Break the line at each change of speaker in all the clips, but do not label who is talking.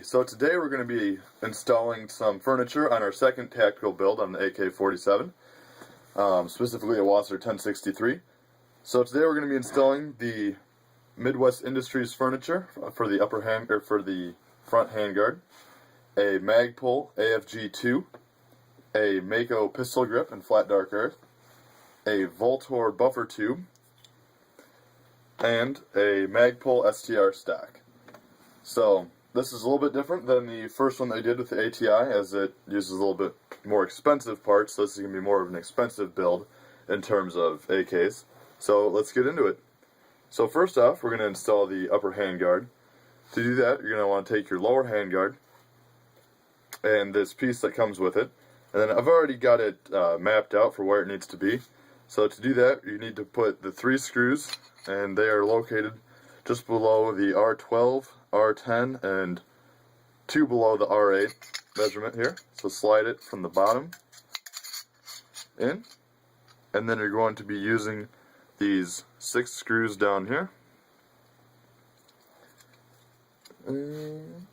so today we're going to be installing some furniture on our second tactical build on the AK-47, specifically a Wasser 1063. So today we're going to be installing the Midwest Industries furniture for the for the front handguard, a Magpul AFG2, a Mako pistol grip in flat dark earth, a Voltor buffer tube, and a Magpul STR stock. So this is a little bit different than the first one they did with the ATI, as it uses a little bit more expensive parts, so this is going to be more of an expensive build in terms of AKs. So let's get into it. So first off, we're going to install the upper handguard. To do that, you're going to want to take your lower handguard and this piece that comes with it, and then I've already got it mapped out for where it needs to be. So to do that, you need to put the 3 screws, and they are located just below the R12, R10, and 2 below the R8 measurement here. So slide it from the bottom in, and then you're going to be using these 6 screws down here. And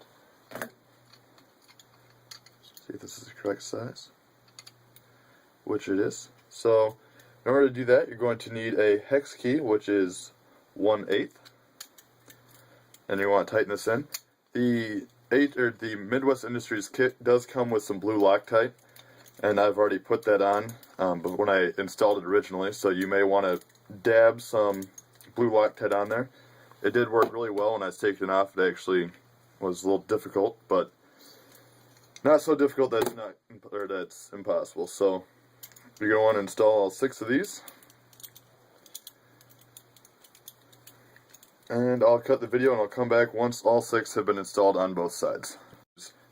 see if this is the correct size, which it is. So in order to do that, you're going to need a hex key, which is 1/8, and you want to tighten this in. The Midwest Industries kit does come with some blue Loctite, and I've already put that on but when I installed it originally, so you may want to dab some blue Loctite on there. It did work really well when I was taking it off. It actually was a little difficult, but not so difficult that it's impossible. So you're going to want to install all 6 of these. And I'll cut the video and I'll come back once all 6 have been installed on both sides.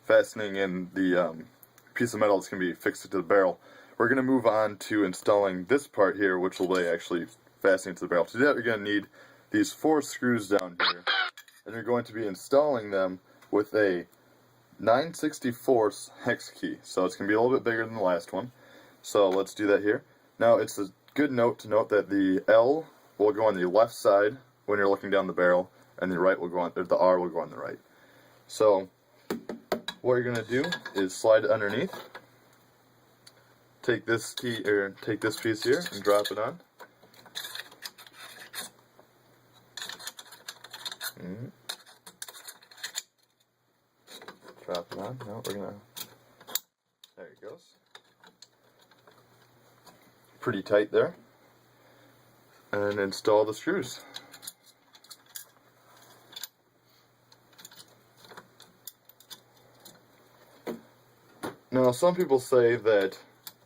Fastening in the piece of metal that's going to be fixed to the barrel. We're going to move on to installing this part here, which will be actually fastening to the barrel. To do that, you're going to need these 4 screws down here, and you're going to be installing them with a 9/64 hex key. So it's going to be a little bit bigger than the last one. So let's do that here. Now it's a good note to note that the L will go on the left side when you're looking down the barrel, and the right will go on, or the R will go on the right. So what you're going to do is slide it underneath. Take this key, or take this piece here and drop it on. Drop it on. No, we're gonna. There it goes. Pretty tight there. And install the screws. Now, some people say that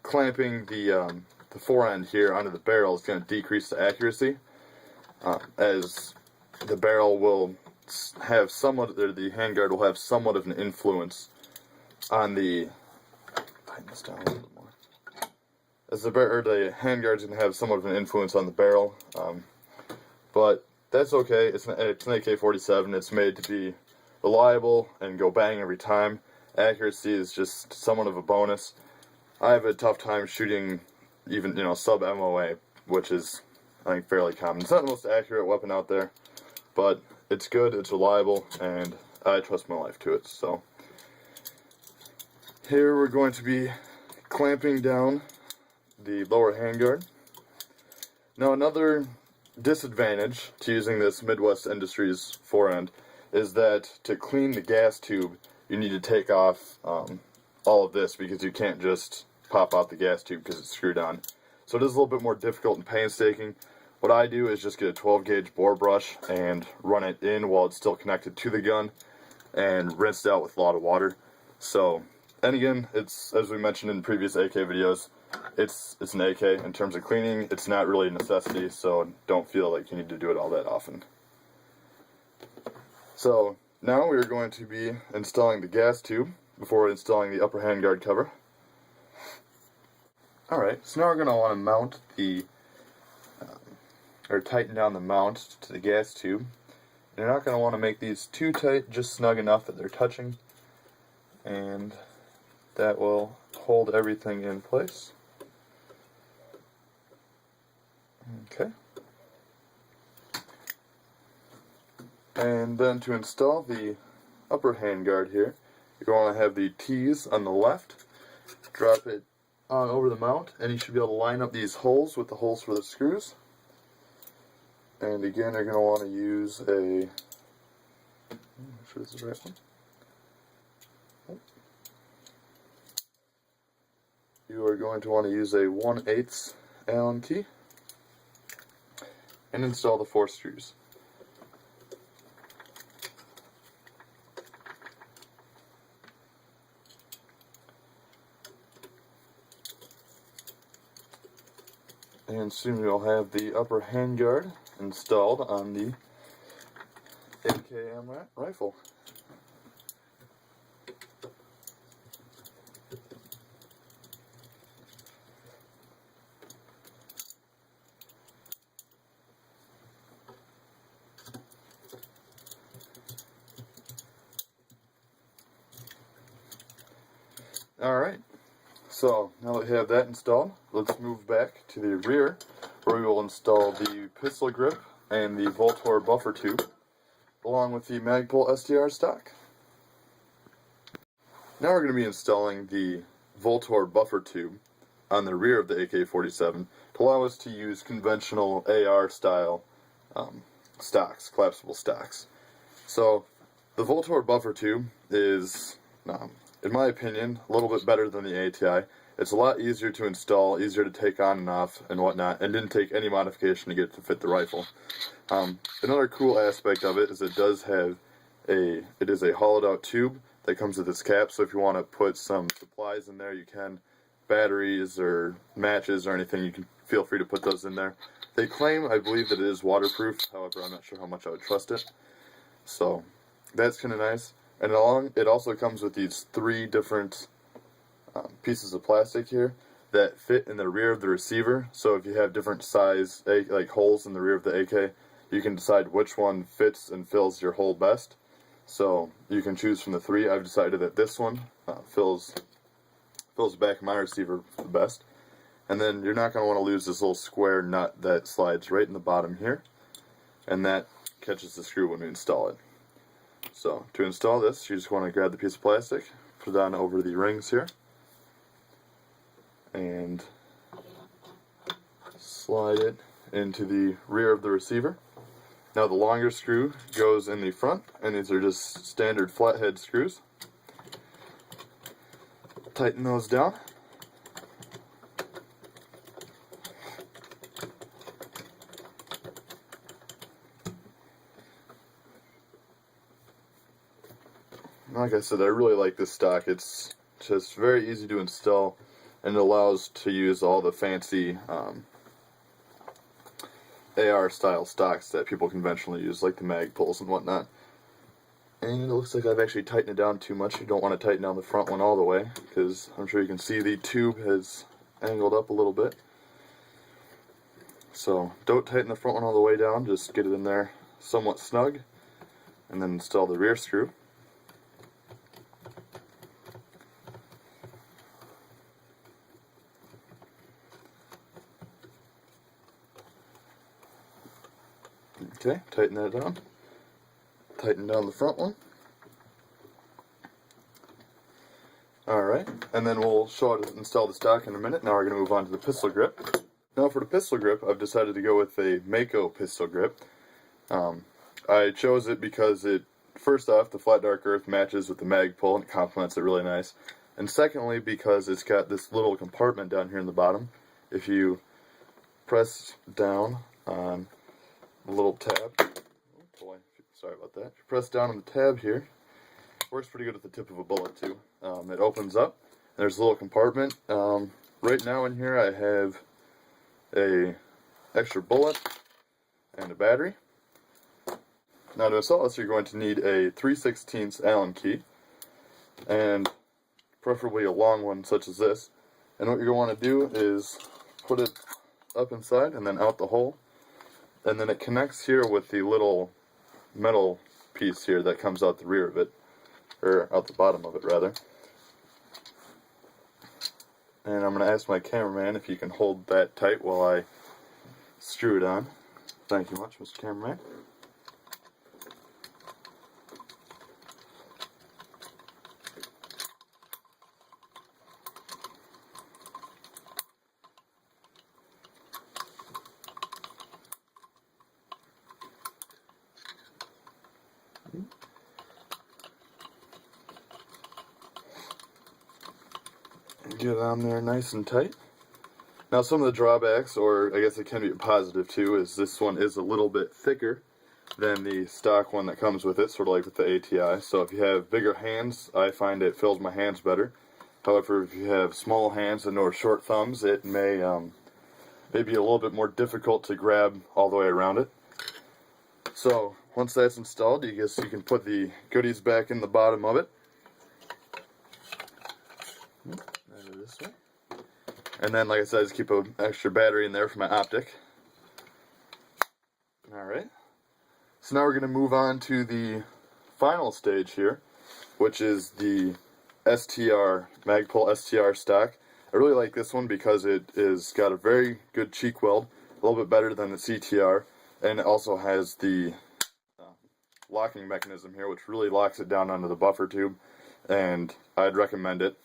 clamping the forend here onto the barrel is going to decrease the accuracy, as the barrel will have somewhat, or the handguard will have somewhat of an influence on the. Tighten this down a little bit more. As the handguard is going to have somewhat of an influence on the barrel, but that's okay. It's an AK-47. It's made to be reliable and go bang every time. Accuracy is just somewhat of a bonus. I have a tough time shooting even, sub MOA, which is, I think, fairly common. It's not the most accurate weapon out there, but it's good, it's reliable, and I trust my life to it. So here we're going to be clamping down the lower handguard. Now, another disadvantage to using this Midwest Industries forend is that to clean the gas tube, you need to take off all of this, because you can't just pop out the gas tube because it's screwed on. So it is a little bit more difficult and painstaking. What I do is just get a 12 gauge bore brush and run it in while it's still connected to the gun, and rinse it out with a lot of water. So, and again, it's, as we mentioned in previous AK videos, it's an AK. In terms of cleaning, it's not really a necessity, so don't feel like you need to do it all that often. So now we're going to be installing the gas tube before installing the upper handguard cover. Alright, so now we're going to want to mount the, or tighten down the mount to the gas tube. You're not going to want to make these too tight, just snug enough that they're touching, and that will hold everything in place. Okay. And then to install the upper handguard here. You're going to have the T's on the left. Drop it on over the mount, and you should be able to line up these holes with the holes for the screws. And again, you're going to want to use a, make sure this is the right one. You are going to want to use a 1/8 Allen key and install the 4 screws. And soon we'll have the upper handguard installed on the AKM rifle. Alright, so now that we have that installed, let's move back to the rear where we will install the pistol grip and the Voltor buffer tube along with the Magpul STR stock. Now we're going to be installing the Voltor buffer tube on the rear of the AK-47 to allow us to use conventional AR style stocks, collapsible stocks. So the Voltor buffer tube is, in my opinion, a little bit better than the ATI. It's a lot easier to install, easier to take on and off and whatnot, and didn't take any modification to get it to fit the rifle. Another cool aspect of it is it is a hollowed out tube that comes with this cap, so if you want to put some supplies in there, you can. Batteries or matches or anything, you can feel free to put those in there. They claim, I believe, that it is waterproof, however, I'm not sure how much I would trust it. So, that's kind of nice. And it also comes with these 3 different pieces of plastic here that fit in the rear of the receiver. So if you have different size like holes in the rear of the AK, you can decide which one fits and fills your hole best. So you can choose from the 3. I've decided that this one fills the back of my receiver the best. And then you're not going to want to lose this little square nut that slides right in the bottom here, and that catches the screw when we install it. So to install this, you just want to grab the piece of plastic, put it on over the rings here, and slide it into the rear of the receiver. Now the longer screw goes in the front, and these are just standard flathead screws. Tighten those down. Like I said, I really like this stock. It's just very easy to install, and it allows to use all the fancy AR style stocks that people conventionally use, like the Magpuls and whatnot. And it looks like I've actually tightened it down too much. You don't want to tighten down the front one all the way, because I'm sure you can see the tube has angled up a little bit. So don't tighten the front one all the way down, just get it in there somewhat snug, and then install the rear screw. Okay, tighten that down. Tighten down the front one. Alright, and then we'll show how to install the stock in a minute. Now we're going to move on to the pistol grip. Now for the pistol grip, I've decided to go with a Mako pistol grip. I chose it because first off, the flat dark earth matches with the Magpul and it complements it really nice. And secondly, because it's got this little compartment down here in the bottom. If you press down on the little tab, oh boy, sorry about that. If you press down on the tab here, it works pretty good at the tip of a bullet too. It opens up, and there's a little compartment. Right now in here I have a extra bullet and a battery. Now to install this, you're going to need a 3/16 Allen key, and preferably a long one such as this. And what you're going to want to do is put it up inside and then out the hole. And then it connects here with the little metal piece here that comes out the rear of it, or out the bottom of it rather. And I'm going to ask my cameraman if he can hold that tight while I screw it on. Thank you much, Mr. Cameraman. get it on there nice and tight. Now some of the drawbacks, or I guess it can be a positive too, is this one is a little bit thicker than the stock one that comes with it, sort of like with the ATI. So if you have bigger hands, I find it fills my hands better. However, if you have small hands and or short thumbs, it may be a little bit more difficult to grab all the way around it. So once that's installed, you can put the goodies back in the bottom of it. This way. And then, like I said, just keep an extra battery in there for my optic. Alright. So now we're going to move on to the final stage here, which is the STR, Magpul STR stock. I really like this one because it is got a very good cheek weld, a little bit better than the CTR, and it also has the locking mechanism here, which really locks it down onto the buffer tube, and I'd recommend it.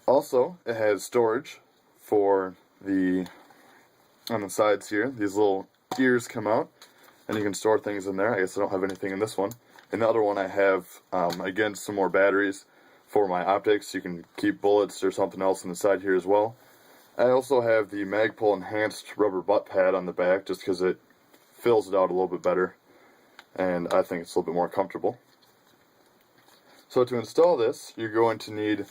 Also, it has storage for on the sides here. These little ears come out, and you can store things in there. I guess I don't have anything in this one. In the other one, I have, again, some more batteries for my optics. You can keep bullets or something else on the side here as well. I also have the Magpul enhanced rubber butt pad on the back, just because it fills it out a little bit better, and I think it's a little bit more comfortable. So to install this, you're going to need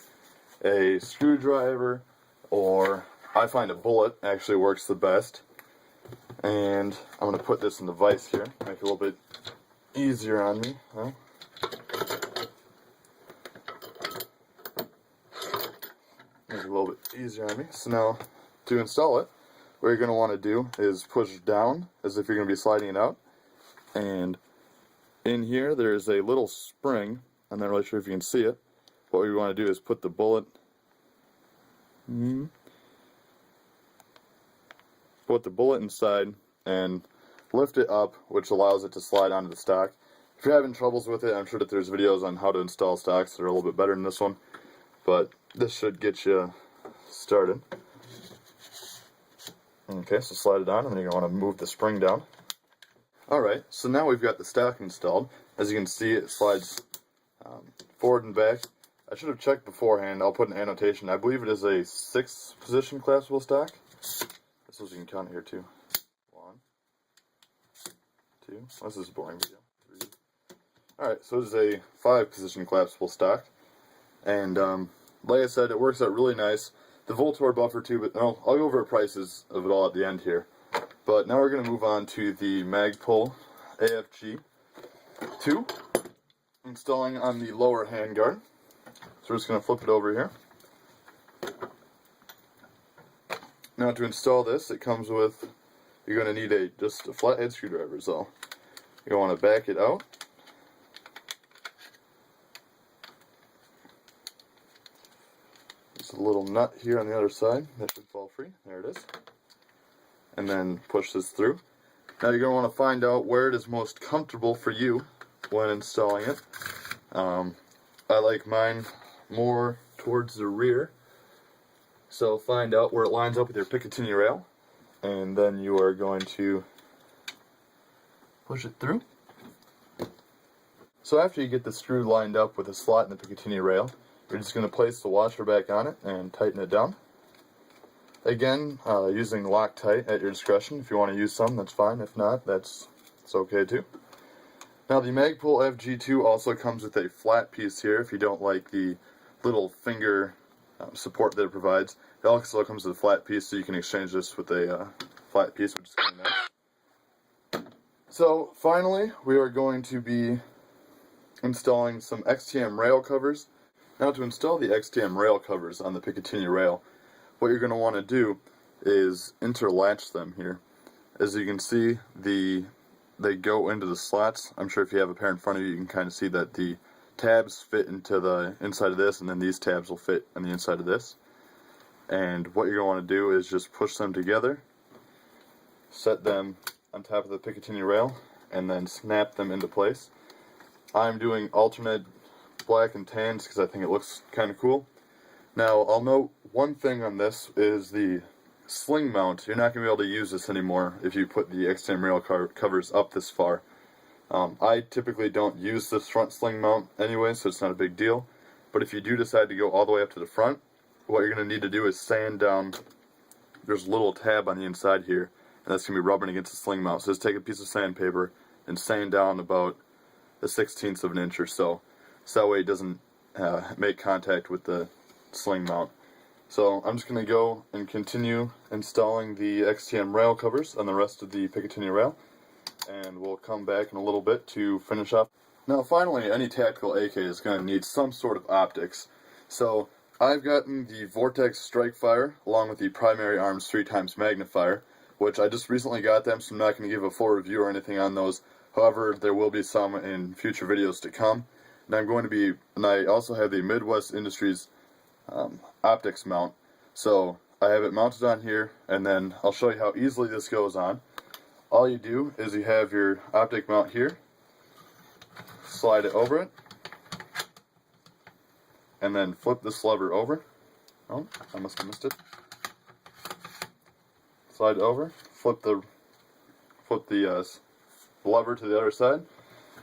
a screwdriver, or I find a bullet actually works the best. And I'm going to put this in the vise here, make it a little bit easier on me. Huh? Make it a little bit easier on me. So now, to install it, what you're going to want to do is push down as if you're going to be sliding it out. And in here, there's a little spring. I'm not really sure if you can see it. What we want to do is put the bullet inside and lift it up, which allows it to slide onto the stock. If you're having troubles with it, I'm sure that there's videos on how to install stocks that are a little bit better than this one, but this should get you started. Okay, so slide it on, and then you're going to want to move the spring down. Alright, so now we've got the stock installed. As you can see, it slides forward and back. I should have checked beforehand. I'll put an annotation. I believe it is a 6-position collapsible stock. This is, you can count here too. 1, 2. This is a boring video. 3. Alright, so it is a 5-position collapsible stock. And like I said, it works out really nice. The Voltor buffer tube, I'll go over the prices of it all at the end here. But now we're going to move on to the Magpul AFG 2, installing on the lower handguard. So we're just going to flip it over here. Now to install this, it comes with, you're going to need just a flathead screwdriver, so you want to back it out. There's a little nut here on the other side that should fall free. There it is. And then push this through. Now you're going to want to find out where it is most comfortable for you when installing it. I like mine more towards the rear, so find out where it lines up with your Picatinny rail, and then you are going to push it through. So after you get the screw lined up with a slot in the Picatinny rail, you're just going to place the washer back on it and tighten it down. Again, using Loctite at your discretion. If you want to use some, that's fine. If not, it's okay too. Now the Magpul FG2 also comes with a flat piece here if you don't like the little finger support that it provides. It also comes with a flat piece, so you can exchange this with a flat piece, which is kind of nice. So finally, we are going to be installing some XTM rail covers. Now to install the XTM rail covers on the Picatinny rail, what you're going to want to do is interlatch them here. As you can see, they go into the slots. I'm sure if you have a pair in front of you, you can kind of see that the tabs fit into the inside of this, and then these tabs will fit on the inside of this. And what you're going to want to do is just push them together, set them on top of the Picatinny rail, and then snap them into place. I'm doing alternate black and tans because I think it looks kind of cool. Now, I'll note one thing on this is the sling mount. You're not going to be able to use this anymore if you put the XTM rail covers up this far. I typically don't use this front sling mount anyway, so it's not a big deal. But if you do decide to go all the way up to the front, what you're going to need to do is sand down. There's a little tab on the inside here, and that's going to be rubbing against the sling mount. So just take a piece of sandpaper and sand down about a 1/16 of an inch or so. So that way it doesn't make contact with the sling mount. So I'm just going to go and continue installing the XTM rail covers on the rest of the Picatinny rail, and we'll come back in a little bit to finish up. Now finally, any tactical AK is going to need some sort of optics. So I've gotten the Vortex Strike Fire along with the Primary Arms 3x magnifier, which I just recently got them, so I'm not going to give a full review or anything on those. However, there will be some in future videos to come. And I also have the Midwest Industries optics mount. So I have it mounted on here, and then I'll show you how easily this goes on. All you do is you have your optic mount here, slide it over it, and then flip this lever over. Oh, I must have missed it. Slide it over, flip the lever to the other side,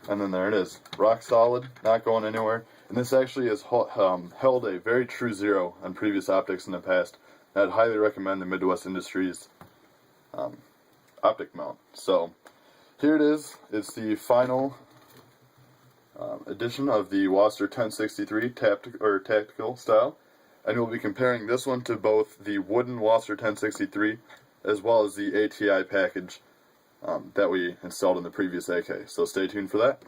and then there it is. Rock solid, not going anywhere. And this actually has held a very true zero on previous optics in the past. And I'd highly recommend the Midwest Industries optic mount. So here it is. It's the final edition of the Wasser 1063 tactical style, and we'll be comparing this one to both the wooden Wasser 1063 as well as the ATI package that we installed in the previous AK. So stay tuned for that.